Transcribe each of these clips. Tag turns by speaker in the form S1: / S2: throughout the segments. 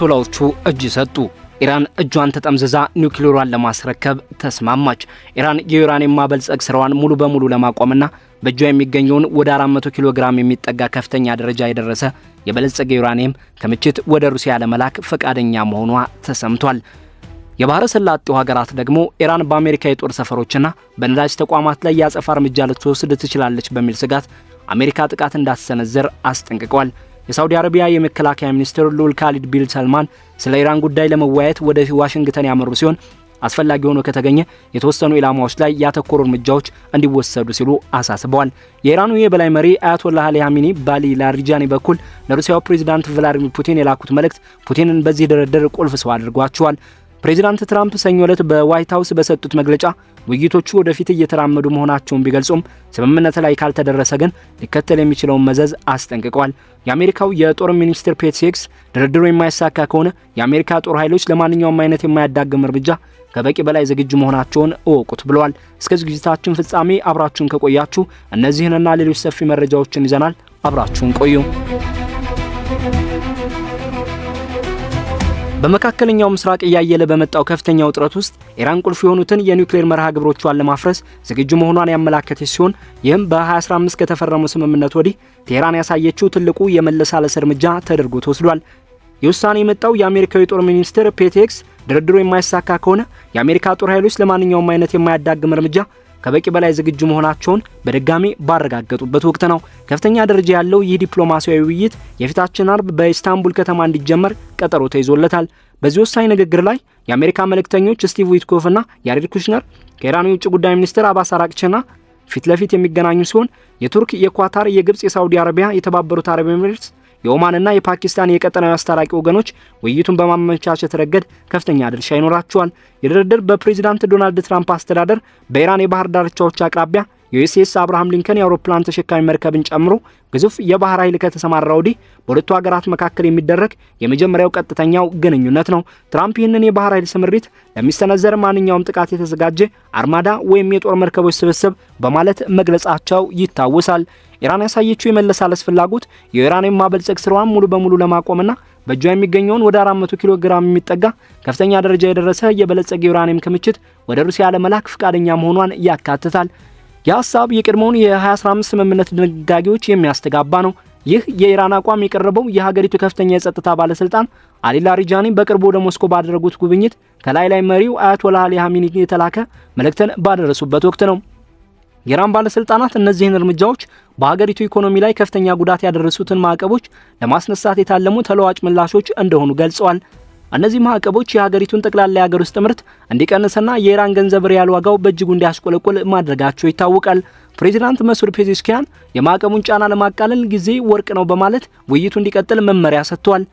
S1: አያቶላዎቹ እጅ ሰጡ። ኢራን እጇን ተጠምዝዛ ኒውክሌሯን ለማስረከብ ተስማማች። ኢራን የዩራኒየም ማበልጸግ ስራዋን ሙሉ በሙሉ ለማቆምና በእጇ የሚገኘውን ወደ 400 ኪሎ ግራም የሚጠጋ ከፍተኛ ደረጃ የደረሰ የበለጸገ ዩራኒየም ክምችት ወደ ሩሲያ ለመላክ ፈቃደኛ መሆኗ ተሰምቷል። የባህረ ሰላጤው ሀገራት ደግሞ ኢራን በአሜሪካ የጦር ሰፈሮችና በነዳጅ ተቋማት ላይ ያጸፋ እርምጃ ልትወስድ ትችላለች በሚል ስጋት አሜሪካ ጥቃት እንዳትሰነዝር አስጠንቅቀዋል። የሳውዲ አረቢያ የመከላከያ ሚኒስትር ሉል ካሊድ ቢን ሰልማን ስለ ኢራን ጉዳይ ለመወያየት ወደ ዋሽንግተን ያመሩ ሲሆን አስፈላጊ ሆኖ ከተገኘ የተወሰኑ ኢላማዎች ላይ ያተኮሩ እርምጃዎች እንዲወሰዱ ሲሉ አሳስበዋል። የኢራኑ የበላይ መሪ አያቶላህ አሊ ኻሜኒ ባሊ ላሪጃኒ በኩል ለሩሲያው ፕሬዝዳንት ቭላዲሚር ፑቲን የላኩት መልእክት ፑቲንን በዚህ ድርድር ቁልፍ ሰው አድርጓቸዋል። ፕሬዝዳንት ትራምፕ ሰኞ ዕለት በዋይት ሃውስ በሰጡት መግለጫ ውይይቶቹ ወደፊት እየተራመዱ መሆናቸውን ቢገልጹም ስምምነት ላይ ካልተደረሰ ግን ሊከተል የሚችለውን መዘዝ አስጠንቅቀዋል። የአሜሪካው የጦር ሚኒስትር ፔት ሄግስ ድርድሩ የማይሳካ ከሆነ የአሜሪካ ጦር ኃይሎች ለማንኛውም አይነት የማያዳግም እርምጃ ከበቂ በላይ ዝግጁ መሆናቸውን እወቁት ብለዋል። እስከ ዝግጅታችን ፍጻሜ አብራችሁን ከቆያችሁ እነዚህንና ሌሎች ሰፊ መረጃዎችን ይዘናል። አብራችሁን ቆዩ። በመካከለኛው ምስራቅ እያየለ በመጣው ከፍተኛ ውጥረት ውስጥ ኢራን ቁልፍ የሆኑትን የኒውክሌር መርሃ ግብሮቿን ለማፍረስ ዝግጁ መሆኗን ያመላከተች ሲሆን ይህም በ2015 ከተፈረመው ስምምነት ወዲህ ቴህራን ያሳየችው ትልቁ የመለሳለስ እርምጃ ተደርጎ ተወስዷል። የውሳኔ የመጣው የአሜሪካው የጦር ሚኒስትር ፔት ሄግስ ድርድሩ የማይሳካ ከሆነ የአሜሪካ ጦር ኃይሎች ለማንኛውም አይነት የማያዳግም እርምጃ ከበቂ በላይ ዝግጁ መሆናቸውን በድጋሚ ባረጋገጡበት ወቅት ነው። ከፍተኛ ደረጃ ያለው ይህ ዲፕሎማሲያዊ ውይይት የፊታችን አርብ በኢስታንቡል ከተማ እንዲጀመር ቀጠሮ ተይዞለታል። በዚህ ወሳኝ ንግግር ላይ የአሜሪካ መልእክተኞች ስቲቭ ዊትኮፍና ያሬድ ኩሽነር ከኢራኑ የውጭ ጉዳይ ሚኒስትር አባስ አራቅቺና ፊት ለፊት የሚገናኙ ሲሆን የቱርክ፣ የኳታር፣ የግብጽ፣ የሳውዲ አረቢያ፣ የተባበሩት አረብ ኤሚሬትስ፣ የኦማንና የፓኪስታን የቀጠናዊ አስታራቂ ወገኖች ውይይቱን በማመቻቸት ረገድ ከፍተኛ ድርሻ ይኖራቸዋል። የድርድር በፕሬዝዳንት ዶናልድ ትራምፕ አስተዳደር በኢራን የባህር ዳርቻዎች አቅራቢያ የዩኤስኤስ አብርሃም ሊንከን የአውሮፕላን ተሸካሚ መርከብን ጨምሮ ግዙፍ የባህር ኃይል ከተሰማራ ወዲህ በሁለቱ ሀገራት መካከል የሚደረግ የመጀመሪያው ቀጥተኛው ግንኙነት ነው። ትራምፕ ይህንን የባህር ኃይል ስምሪት ለሚሰነዘር ማንኛውም ጥቃት የተዘጋጀ አርማዳ ወይም የጦር መርከቦች ስብስብ በማለት መግለጻቸው ይታወሳል። ኢራን ያሳየችው የመለሳለስ ፍላጎት የዩራኒየም ማበልጸግ ስራዋን ሙሉ በሙሉ ለማቆምና በእጇ የሚገኘውን ወደ 400 ኪሎ ግራም የሚጠጋ ከፍተኛ ደረጃ የደረሰ የበለጸገ ዩራኒየም ክምችት ወደ ሩሲያ ለመላክ ፈቃደኛ መሆኗን ያካትታል። የሐሳብ የቀድሞውን የ2015 ስምምነት ድንጋጌዎች የሚያስተጋባ ነው። ይህ የኢራን አቋም የቀረበው የሀገሪቱ ከፍተኛ የጸጥታ ባለስልጣን አሊ ላሪጃኒ በቅርቡ ወደ ሞስኮ ባደረጉት ጉብኝት ከላይ መሪው አያቶላህ አሊ ኻሜኒ የተላከ መልእክትን ባደረሱበት ወቅት ነው። የኢራን ባለስልጣናት እነዚህን እርምጃዎች በሀገሪቱ ኢኮኖሚ ላይ ከፍተኛ ጉዳት ያደረሱትን ማዕቀቦች ለማስነሳት የታለሙ ተለዋጭ ምላሾች እንደሆኑ ገልጸዋል። እነዚህ ማዕቀቦች የሀገሪቱን ጠቅላላ የሀገር ውስጥ ምርት እንዲቀንስና የኢራን ገንዘብ ሪያል ዋጋው በእጅጉ እንዲያሽቆለቆል ማድረጋቸው ይታወቃል። ፕሬዚዳንት መስዑድ ፔዜሽኪያን የማዕቀቡን ጫና ለማቃለል ጊዜ ወርቅ ነው በማለት ውይይቱ እንዲቀጥል መመሪያ ሰጥተዋል።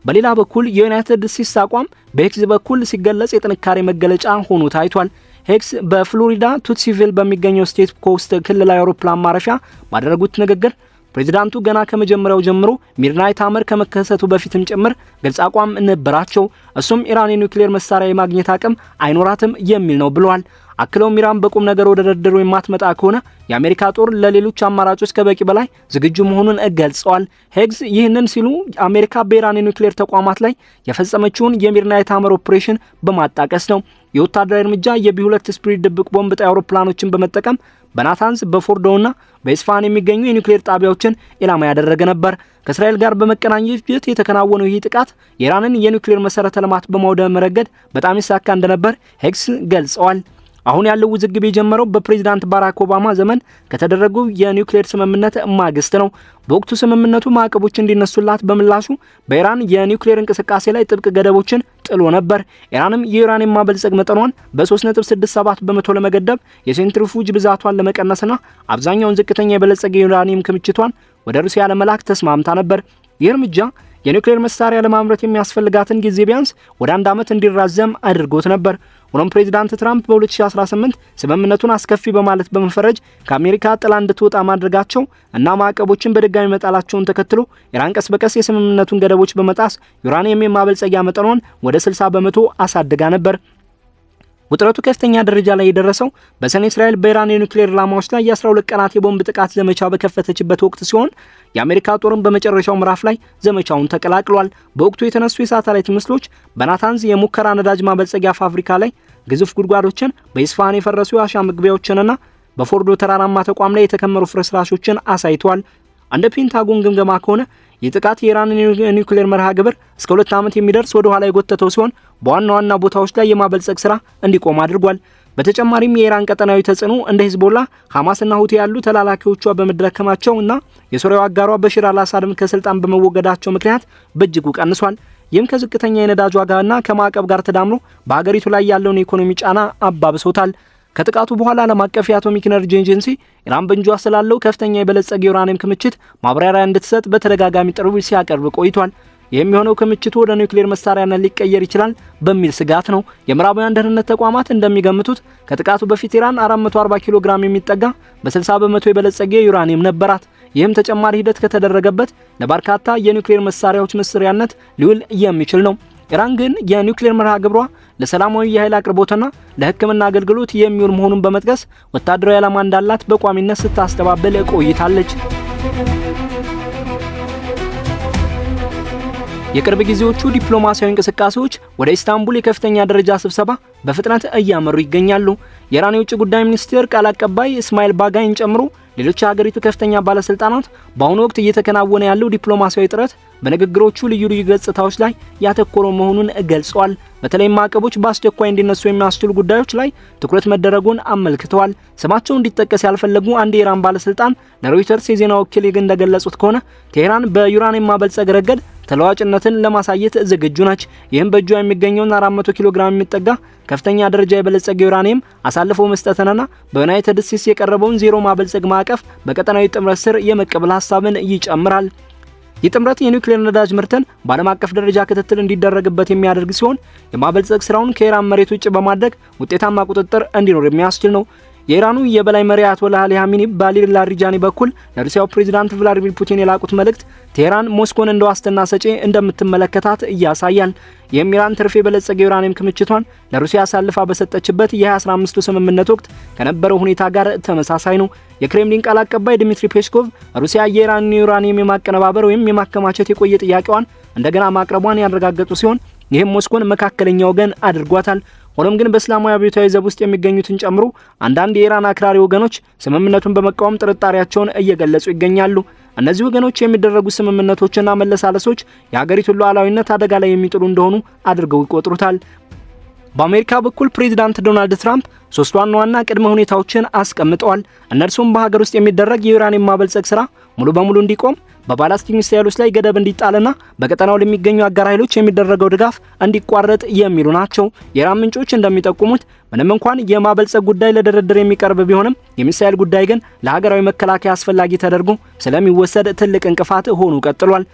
S1: በሌላ በኩል የዩናይትድ ስቴትስ አቋም በሄግስ በኩል ሲገለጽ የጥንካሬ መገለጫ ሆኖ ታይቷል። ሄግስ በፍሎሪዳ ቱትሲቪል በሚገኘው ስቴት ኮስት ክልላዊ አውሮፕላን ማረፊያ ባደረጉት ንግግር ፕሬዝዳንቱ ገና ከመጀመሪያው ጀምሮ ሚድናይት ሃመር ከመከሰቱ በፊትም ጭምር ግልጽ አቋም ነበራቸው። እሱም ኢራን የኒውክሌር መሳሪያ የማግኘት አቅም አይኖራትም የሚል ነው ብለዋል። አክለውም ኢራን በቁም ነገር ወደ ድርድሩ የማትመጣ ከሆነ የአሜሪካ ጦር ለሌሎች አማራጮች ከበቂ በላይ ዝግጁ መሆኑን ገልጸዋል። ሄግስ ይህንን ሲሉ አሜሪካ በኢራን የኒውክሌር ተቋማት ላይ የፈጸመችውን የሚድናይት ሃመር ኦፕሬሽን በማጣቀስ ነው። የወታደራዊ እርምጃ የቢ2 ስፒሪት ድብቅ ቦምብ ጣይ አውሮፕላኖችን በመጠቀም በናታንዝ በፎርዶውና በኢስፋሃን የሚገኙ የኒውክሌር ጣቢያዎችን ኢላማ ያደረገ ነበር። ከእስራኤል ጋር በመቀናጀት የተከናወነው ይህ ጥቃት የኢራንን የኒውክሌር መሰረተ ልማት በማውደም ረገድ በጣም ይሳካ እንደነበር ሄግስ ገልጸዋል። አሁን ያለው ውዝግብ የጀመረው በፕሬዝዳንት ባራክ ኦባማ ዘመን ከተደረገው የኒውክሌር ስምምነት ማግስት ነው። በወቅቱ ስምምነቱ ማዕቀቦች እንዲነሱላት በምላሹ በኢራን የኒውክሌር እንቅስቃሴ ላይ ጥብቅ ገደቦችን ጥሎ ነበር። ኢራንም የዩራኒየም ማበልጸግ መጠኗን በ3.67 በመቶ ለመገደብ የሴንትሪፉጅ ብዛቷን ለመቀነስና አብዛኛውን ዝቅተኛ የበለጸገ ዩራኒየም ክምችቷን ወደ ሩሲያ ለመላክ ተስማምታ ነበር። ይህ እርምጃ የኒውክሌር መሳሪያ ለማምረት የሚያስፈልጋትን ጊዜ ቢያንስ ወደ 1 ዓመት እንዲራዘም አድርጎት ነበር። ሆኖም ፕሬዝዳንት ትራምፕ በ2018 ስምምነቱን አስከፊ በማለት በመፈረጅ ከአሜሪካ ጥላ እንድትወጣ ማድረጋቸው እና ማዕቀቦችን በድጋሚ መጣላቸውን ተከትሎ ኢራን ቀስ በቀስ የስምምነቱን ገደቦች በመጣስ ዩራኒየም የማበልጸጊያ መጠኗን ወደ 60 በመቶ አሳድጋ ነበር። ውጥረቱ ከፍተኛ ደረጃ ላይ የደረሰው በሰኔ እስራኤል በኢራን የኒውክሌር ኢላማዎች ላይ የ12 ቀናት የቦምብ ጥቃት ዘመቻ በከፈተችበት ወቅት ሲሆን የአሜሪካ ጦርም በመጨረሻው ምዕራፍ ላይ ዘመቻውን ተቀላቅሏል። በወቅቱ የተነሱ የሳተላይት ምስሎች በናታንዝ የሙከራ ነዳጅ ማበልጸጊያ ፋብሪካ ላይ ግዙፍ ጉድጓዶችን፣ በኢስፋሃን የፈረሱ የአሻ መግቢያዎችንና በፎርዶ ተራራማ ተቋም ላይ የተከመሩ ፍርስራሾችን አሳይተዋል። እንደ ፔንታጎን ግምገማ ከሆነ ይህ ጥቃት የኢራንን የኒውክሌር መርሃ ግብር እስከ 2 ዓመት የሚደርስ ወደ ኋላ የጎተተው ሲሆን በዋና ዋና ቦታዎች ላይ የማበልጸግ ስራ እንዲቆም አድርጓል። በተጨማሪም የኢራን ቀጠናዊ ተጽዕኖ እንደ ሂዝቦላ፣ ሐማስና ሁቲ ያሉ ተላላኪዎቿ በመድረከማቸው እና የሶሪያው አጋሯ በሽር አልአሳድም ከስልጣን በመወገዳቸው ምክንያት በእጅጉ ቀንሷል። ይህም ከዝቅተኛ የነዳጅ ዋጋና ከማዕቀብ ጋር ተዳምሮ በሀገሪቱ ላይ ያለውን የኢኮኖሚ ጫና አባብሶታል። ከጥቃቱ በኋላ ዓለም አቀፍ የአቶሚክ ኤነርጂ ኤጀንሲ ኢራን በእጇ ስላለው ከፍተኛ የበለጸገ ዩራኒየም ክምችት ማብራሪያ እንድትሰጥ በተደጋጋሚ ጥሪ ሲያቀርብ ቆይቷል። ይህም የሆነው ክምችቱ ወደ ኒውክሌር መሳሪያነት ሊቀየር ይችላል በሚል ስጋት ነው። የምዕራባውያን ደህንነት ተቋማት እንደሚገምቱት ከጥቃቱ በፊት ኢራን 440 ኪሎ ግራም የሚጠጋ በ60 በመቶ የበለጸገ ዩራኒየም ነበራት። ይህም ተጨማሪ ሂደት ከተደረገበት ለበርካታ የኒውክሌር መሳሪያዎች መስሪያነት ሊውል የሚችል ነው። ኢራን ግን የኒውክሌር መርሃ ግብሯ ለሰላማዊ የኃይል አቅርቦትና ለሕክምና አገልግሎት የሚውል መሆኑን በመጥቀስ ወታደራዊ ዓላማ እንዳላት በቋሚነት ስታስተባብል ቆይታለች። የቅርብ ጊዜዎቹ ዲፕሎማሲያዊ እንቅስቃሴዎች ወደ ኢስታንቡል የከፍተኛ ደረጃ ስብሰባ በፍጥነት እያመሩ ይገኛሉ። የኢራን የውጭ ጉዳይ ሚኒስቴር ቃል አቀባይ እስማኤል ባጋይን ጨምሮ ሌሎች የሀገሪቱ ከፍተኛ ባለስልጣናት በአሁኑ ወቅት እየተከናወነ ያለው ዲፕሎማሲያዊ ጥረት በንግግሮቹ ልዩ ልዩ ገጽታዎች ላይ ያተኮረ መሆኑን ገልጸዋል። በተለይም ማዕቀቦች በአስቸኳይ እንዲነሱ የሚያስችሉ ጉዳዮች ላይ ትኩረት መደረጉን አመልክተዋል። ስማቸው እንዲጠቀስ ያልፈለጉ አንድ የኢራን ባለስልጣን ለሮይተርስ የዜና ወኪል እንደገለጹት ከሆነ ቴህራን በዩራኒየም ማበልጸግ ረገድ ተለዋጭነትን ለማሳየት ዝግጁ ነች። ይህም በእጇ የሚገኘውን 400 ኪሎ ግራም የሚጠጋ ከፍተኛ ደረጃ የበለጸገ ዩራኒየም አሳልፎ መስጠትንና በዩናይትድ ስቴትስ የቀረበውን ዜሮ ማበልጸግ ማዕቀፍ በቀጠናዊ ጥምረት ስር የመቀበል ሀሳብን ይጨምራል። ይህ ጥምረት የኒውክሌር ነዳጅ ምርትን በዓለም አቀፍ ደረጃ ክትትል እንዲደረግበት የሚያደርግ ሲሆን የማበልጸግ ስራውን ከኢራን መሬት ውጭ በማድረግ ውጤታማ ቁጥጥር እንዲኖር የሚያስችል ነው። የኢራኑ የበላይ መሪ አያቶላህ አሊ ኻሜኒ በአሊ ላሪጃኒ በኩል ለሩሲያው ፕሬዝዳንት ቭላዲሚር ፑቲን የላኩት መልእክት ቴህራን ሞስኮን እንደ ዋስትና ሰጪ እንደምትመለከታት ያሳያል። ይህም ኢራን ትርፍ የበለጸገ ዩራኒየም ክምችቷን ለሩሲያ አሳልፋ በሰጠችበት የ2015 ስምምነት ወቅት ከነበረው ሁኔታ ጋር ተመሳሳይ ነው። የክሬምሊን ቃል አቀባይ ድሚትሪ ፔስኮቭ ሩሲያ የኢራንን ዩራኒየም የማቀነባበር ወይም የማከማቸት የቆየ ጥያቄዋን እንደገና ማቅረቧን ያረጋገጡ ሲሆን ይህም ሞስኮን መካከለኛ ወገን አድርጓታል። ሆኖም ግን በእስላማዊ አብዮታዊ ዘብ ውስጥ የሚገኙትን ጨምሮ አንዳንድ የኢራን አክራሪ ወገኖች ስምምነቱን በመቃወም ጥርጣሬያቸውን እየገለጹ ይገኛሉ። እነዚህ ወገኖች የሚደረጉ ስምምነቶችና መለሳለሶች የሀገሪቱን ሉዓላዊነት አደጋ ላይ የሚጥሉ እንደሆኑ አድርገው ይቆጥሩታል። በአሜሪካ በኩል ፕሬዝዳንት ዶናልድ ትራምፕ 3 ዋና ዋና ቅድመ ሁኔታዎችን አስቀምጠዋል። እነርሱም በሀገር ውስጥ የሚደረግ የዩራኒየም ማበልጸግ ስራ ሙሉ በሙሉ እንዲቆም፣ በባላስቲክ ሚሳይሎች ላይ ገደብ እንዲጣልና በቀጠናው ለሚገኙ አጋር ኃይሎች የሚደረገው ድጋፍ እንዲቋረጥ የሚሉ ናቸው። የኢራን ምንጮች እንደሚጠቁሙት ምንም እንኳን የማበልጸግ ጉዳይ ለድርድር የሚቀርብ ቢሆንም የሚሳይል ጉዳይ ግን ለሀገራዊ መከላከያ አስፈላጊ ተደርጎ ስለሚወሰድ ትልቅ እንቅፋት ሆኖ ቀጥሏል።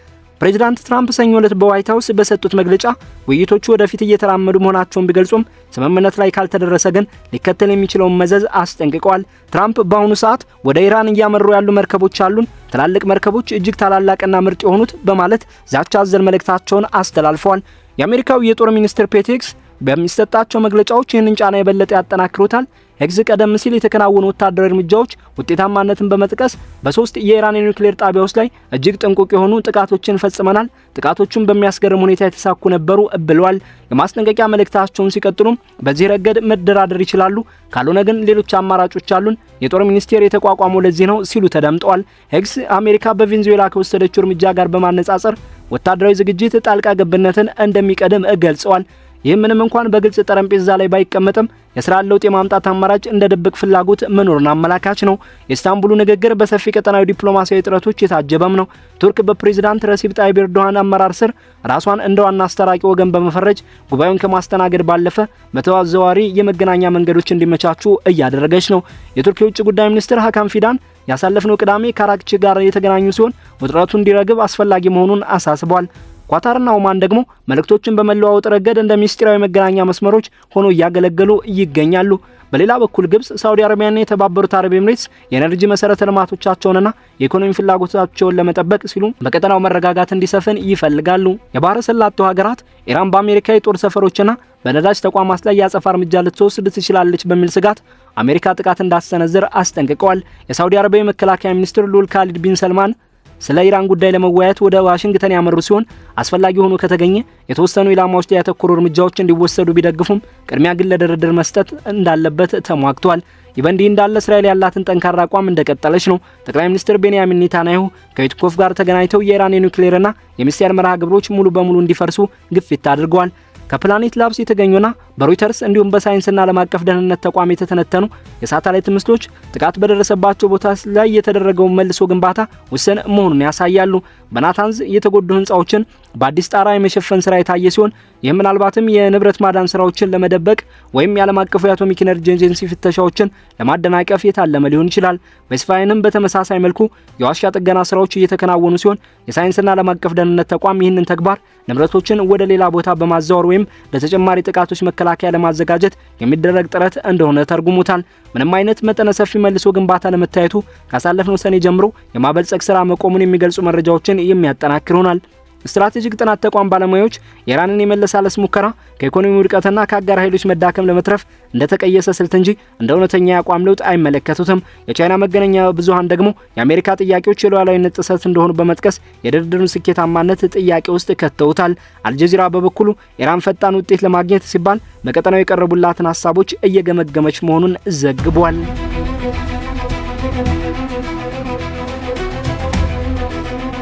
S1: ፕሬዝዳንት ትራምፕ ሰኞ ዕለት በዋይት ሃውስ በሰጡት መግለጫ ውይይቶቹ ወደፊት እየተራመዱ መሆናቸውን ቢገልጹም ስምምነት ላይ ካልተደረሰ ግን ሊከተል የሚችለውን መዘዝ አስጠንቅቀዋል። ትራምፕ በአሁኑ ሰዓት ወደ ኢራን እያመሩ ያሉ መርከቦች አሉን፣ ትላልቅ መርከቦች እጅግ ታላላቅና ምርጥ የሆኑት በማለት ዛቻ አዘል መልእክታቸውን አስተላልፈዋል። የአሜሪካው የጦር ሚኒስትር ፔት ሄግስ በሚሰጣቸው መግለጫዎች ይህንን ጫና የበለጠ ያጠናክሩታል። ሄግስ ቀደም ሲል የተከናወኑ ወታደራዊ እርምጃዎች ውጤታማነትን በመጥቀስ በ3 የኢራን የኒውክሌር ጣቢያዎች ላይ እጅግ ጥንቁቅ የሆኑ ጥቃቶችን ፈጽመናል፣ ጥቃቶቹን በሚያስገርም ሁኔታ የተሳኩ ነበሩ ብለዋል። የማስጠንቀቂያ መልእክታቸውን ሲቀጥሉም በዚህ ረገድ መደራደር ይችላሉ፣ ካልሆነ ግን ሌሎች አማራጮች አሉን፣ የጦር ሚኒስቴር የተቋቋመው ለዚህ ነው ሲሉ ተደምጠዋል። ሄግስ አሜሪካ በቬንዙዌላ ከወሰደችው እርምጃ ጋር በማነጻጸር ወታደራዊ ዝግጅት ጣልቃ ገብነትን እንደሚቀድም ገልጸዋል። ይህ ምንም እንኳን በግልጽ ጠረጴዛ ላይ ባይቀመጥም የስራ ለውጥ የማምጣት አማራጭ እንደ ድብቅ ፍላጎት መኖርን አመላካች ነው። የኢስታንቡሉ ንግግር በሰፊ ቀጠናዊ ዲፕሎማሲያዊ ጥረቶች የታጀበም ነው። ቱርክ በፕሬዝዳንት ረሲብ ጣይብ ኤርዶሃን አመራር ስር ራሷን እንደ ዋና አስታራቂ ወገን በመፈረጅ ጉባኤውን ከማስተናገድ ባለፈ በተዘዋዋሪ የመገናኛ መንገዶች እንዲመቻቹ እያደረገች ነው። የቱርክ የውጭ ጉዳይ ሚኒስትር ሀካም ፊዳን ያሳለፍነው ቅዳሜ ከአራክቺ ጋር የተገናኙ ሲሆን ውጥረቱ እንዲረግብ አስፈላጊ መሆኑን አሳስበዋል። ኳታርና ኦማን ደግሞ መልእክቶችን በመለዋወጥ ረገድ እንደ ሚስጥራዊ መገናኛ መስመሮች ሆኖ እያገለገሉ ይገኛሉ። በሌላ በኩል ግብጽ፣ ሳውዲ አረቢያና የተባበሩት አረብ ኤምሬትስ የኤነርጂ መሰረተ ልማቶቻቸውንና የኢኮኖሚ ፍላጎታቸውን ለመጠበቅ ሲሉ በቀጠናው መረጋጋት እንዲሰፍን ይፈልጋሉ። የባህረ ሰላጤው ሀገራት ኢራን በአሜሪካ የጦር ሰፈሮችና በነዳጅ ተቋማት ላይ የአጸፋ እርምጃ ልትወስድ ትችላለች በሚል ስጋት አሜሪካ ጥቃት እንዳትሰነዝር አስጠንቅቀዋል። የሳውዲ አረቢያ የመከላከያ ሚኒስትር ሉል ካሊድ ቢን ሰልማን ስለ ኢራን ጉዳይ ለመወያየት ወደ ዋሽንግተን ያመሩ ሲሆን አስፈላጊ ሆኖ ከተገኘ የተወሰኑ ኢላማዎች ላይ ያተኮሩ እርምጃዎች እንዲወሰዱ ቢደግፉም ቅድሚያ ግን ለድርድር መስጠት እንዳለበት ተሟግቷል። ይህ በእንዲህ እንዳለ እስራኤል ያላትን ጠንካራ አቋም እንደቀጠለች ነው። ጠቅላይ ሚኒስትር ቤንያሚን ኔታንያሁ ከዊትኮፍ ጋር ተገናኝተው የኢራን የኒውክሌርና የሚሳኤል መርሃ ግብሮች ሙሉ በሙሉ እንዲፈርሱ ግፊት አድርገዋል። ከፕላኔት ላብስ የተገኙና በሮይተርስ እንዲሁም በሳይንስና ዓለም አቀፍ ደህንነት ተቋም የተተነተኑ የሳተላይት ምስሎች ጥቃት በደረሰባቸው ቦታ ላይ የተደረገው መልሶ ግንባታ ውስን መሆኑን ያሳያሉ። በናታንዝ የተጎዱ ህንጻዎችን በአዲስ ጣራ የመሸፈን ስራ የታየ ሲሆን ይህ ምናልባትም የንብረት ማዳን ስራዎችን ለመደበቅ ወይም የዓለም አቀፉ የአቶሚክ ኤነርጂ ኤጀንሲ ፍተሻዎችን ለማደናቀፍ የታለመ ሊሆን ይችላል። በስፋይንም በተመሳሳይ መልኩ የዋሻ ጥገና ስራዎች እየተከናወኑ ሲሆን የሳይንስና ዓለም አቀፍ ደህንነት ተቋም ይህንን ተግባር ንብረቶችን ወደ ሌላ ቦታ በማዛወር ወይም ለተጨማሪ ጥቃቶች መከላከያ ለማዘጋጀት የሚደረግ ጥረት እንደሆነ ተርጉሙታል። ምንም አይነት መጠነ ሰፊ መልሶ ግንባታ ለመታየቱ ካሳለፍነው ሰኔ ጀምሮ የማበልጸግ ስራ መቆሙን የሚገልጹ መረጃዎችን የሚያጠናክር ሆናል። ስትራቴጂክ ጥናት ተቋም ባለሙያዎች የኢራንን የመለሳለስ ሙከራ ከኢኮኖሚ ውድቀትና ከአጋር ኃይሎች መዳከም ለመትረፍ እንደተቀየሰ ስልት እንጂ እንደ እውነተኛ የአቋም ለውጥ አይመለከቱትም። የቻይና መገናኛ ብዙሃን ደግሞ የአሜሪካ ጥያቄዎች የሉዓላዊነት ጥሰት እንደሆኑ በመጥቀስ የድርድሩን ስኬታማነት ጥያቄ ውስጥ ከተውታል። አልጀዚራ በበኩሉ ኢራን ፈጣን ውጤት ለማግኘት ሲባል በቀጠናው የቀረቡላትን ሀሳቦች እየገመገመች መሆኑን ዘግቧል።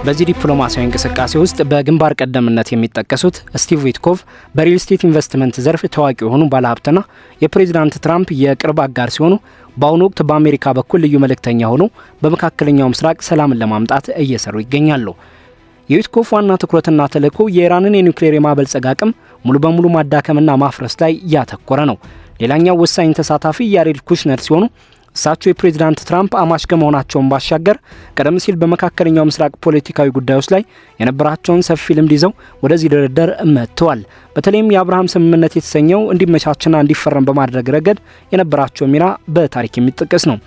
S1: በዚህ ዲፕሎማሲያዊ እንቅስቃሴ ውስጥ በግንባር ቀደምነት የሚጠቀሱት ስቲቭ ዊትኮቭ በሪል ስቴት ኢንቨስትመንት ዘርፍ ታዋቂ የሆኑ ባለሀብትና የፕሬዚዳንት ትራምፕ የቅርብ አጋር ሲሆኑ በአሁኑ ወቅት በአሜሪካ በኩል ልዩ መልእክተኛ ሆነው በመካከለኛው ምስራቅ ሰላምን ለማምጣት እየሰሩ ይገኛሉ። የዊትኮቭ ዋና ትኩረትና ተልዕኮ የኢራንን የኒውክሌር የማበልጸግ አቅም ሙሉ በሙሉ ማዳከምና ማፍረስ ላይ ያተኮረ ነው። ሌላኛው ወሳኝ ተሳታፊ ያሬድ ኩሽነር ሲሆኑ እሳቸው የፕሬዚዳንት ትራምፕ አማች ከመሆናቸውን ባሻገር ቀደም ሲል በመካከለኛው ምስራቅ ፖለቲካዊ ጉዳዮች ላይ የነበራቸውን ሰፊ ልምድ ይዘው ወደዚህ ድርድር መጥተዋል። በተለይም የአብርሃም ስምምነት የተሰኘው እንዲመቻችና እንዲፈረም በማድረግ ረገድ የነበራቸው ሚና በታሪክ የሚጠቀስ ነው።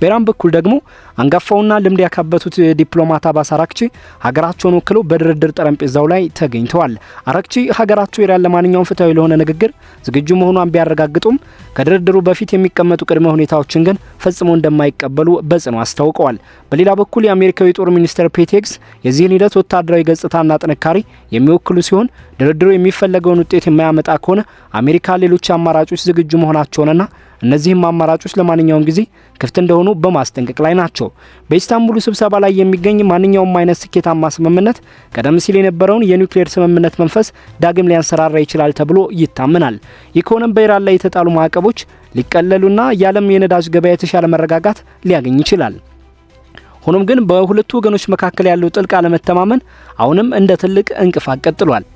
S1: በኢራን በኩል ደግሞ አንጋፋውና ልምድ ያካበቱት ዲፕሎማት አባስ አራክቺ ሀገራቸውን ወክለው በድርድር ጠረጴዛው ላይ ተገኝተዋል። አራክቺ ሀገራቸው ኢራን ለማንኛውም ፍትሐዊ ለሆነ ንግግር ዝግጁ መሆኗን ቢያረጋግጡም ከድርድሩ በፊት የሚቀመጡ ቅድመ ሁኔታዎችን ግን ፈጽሞ እንደማይቀበሉ በጽኑ አስታውቀዋል። በሌላ በኩል የአሜሪካዊ ጦር ሚኒስትር ፔቴክስ የዚህን ሂደት ወታደራዊ ገጽታና ጥንካሬ የሚወክሉ ሲሆን ድርድሩ የሚፈለገውን ውጤት የማያመጣ ከሆነ አሜሪካ ሌሎች አማራጮች ዝግጁ መሆናቸውንና እነዚህም አማራጮች ለማንኛውም ጊዜ ክፍት እንደሆኑ በማስጠንቀቅ ላይ ናቸው። በኢስታንቡሉ ስብሰባ ላይ የሚገኝ ማንኛውም አይነት ስኬታማ ስምምነት ቀደም ሲል የነበረውን የኒውክሌር ስምምነት መንፈስ ዳግም ሊያንሰራራ ይችላል ተብሎ ይታመናል። ይህ ከሆነም በኢራን ላይ የተጣሉ ማዕቀቦች ሊቀለሉና የዓለም የነዳጅ ገበያ የተሻለ መረጋጋት ሊያገኝ ይችላል። ሆኖም ግን በሁለቱ ወገኖች መካከል ያለው ጥልቅ አለመተማመን አሁንም እንደ ትልቅ እንቅፋት ቀጥሏል።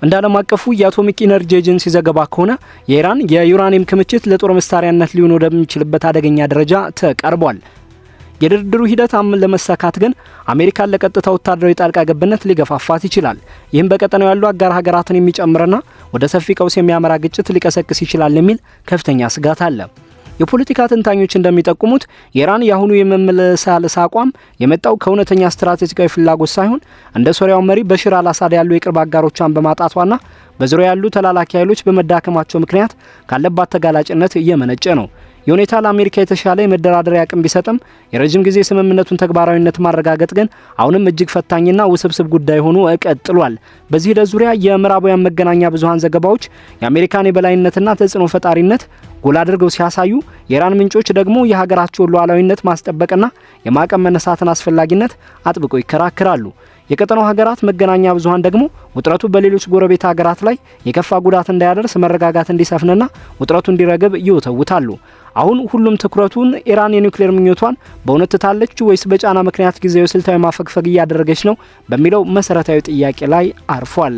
S1: እንደ ዓለም አቀፉ የአቶሚክ ኢነርጂ ኤጀንሲ ዘገባ ከሆነ የኢራን የዩራኒየም ክምችት ለጦር መሳሪያነት ሊሆን ወደሚችልበት አደገኛ ደረጃ ተቃርቧል። የድርድሩ ሂደት ለመሳካት ግን አሜሪካን ለቀጥታ ወታደራዊ ጣልቃ ገብነት ሊገፋፋት ይችላል። ይህም በቀጠናው ያሉ አጋር ሀገራትን የሚጨምርና ወደ ሰፊ ቀውስ የሚያመራ ግጭት ሊቀሰቅስ ይችላል የሚል ከፍተኛ ስጋት አለ። የፖለቲካ ተንታኞች እንደሚጠቁሙት የኢራን የአሁኑ የመመለሳለስ አቋም የመጣው ከእውነተኛ ስትራቴጂካዊ ፍላጎት ሳይሆን እንደ ሶሪያው መሪ በሽር አልአሳድ ያሉ የቅርብ አጋሮቿን በማጣቷና በዙሪያ ያሉ ተላላኪ ኃይሎች በመዳከማቸው ምክንያት ካለባት ተጋላጭነት እየመነጨ ነው። የሁኔታ ለአሜሪካ የተሻለ የመደራደሪያ አቅም ቢሰጥም የረጅም ጊዜ ስምምነቱን ተግባራዊነት ማረጋገጥ ግን አሁንም እጅግ ፈታኝና ውስብስብ ጉዳይ ሆኖ ቀጥሏል። በዚህ ሂደት ዙሪያ የምዕራባውያን መገናኛ ብዙሃን ዘገባዎች የአሜሪካን የበላይነትና ተጽዕኖ ፈጣሪነት ጎላ አድርገው ሲያሳዩ፣ የኢራን ምንጮች ደግሞ የሀገራቸውን ሉዓላዊነት ማስጠበቅና የማዕቀብ መነሳትን አስፈላጊነት አጥብቀው ይከራከራሉ። የቀጠናው ሀገራት መገናኛ ብዙሃን ደግሞ ውጥረቱ በሌሎች ጎረቤት ሀገራት ላይ የከፋ ጉዳት እንዳያደርስ መረጋጋት እንዲሰፍንና ውጥረቱ እንዲረግብ ይወተውታሉ። አሁን ሁሉም ትኩረቱን ኢራን የኒውክሌር ምኞቷን በእውነት ትታለች ወይስ በጫና ምክንያት ጊዜያዊ ስልታዊ ማፈግፈግ እያደረገች ነው በሚለው መሰረታዊ ጥያቄ ላይ አርፏል።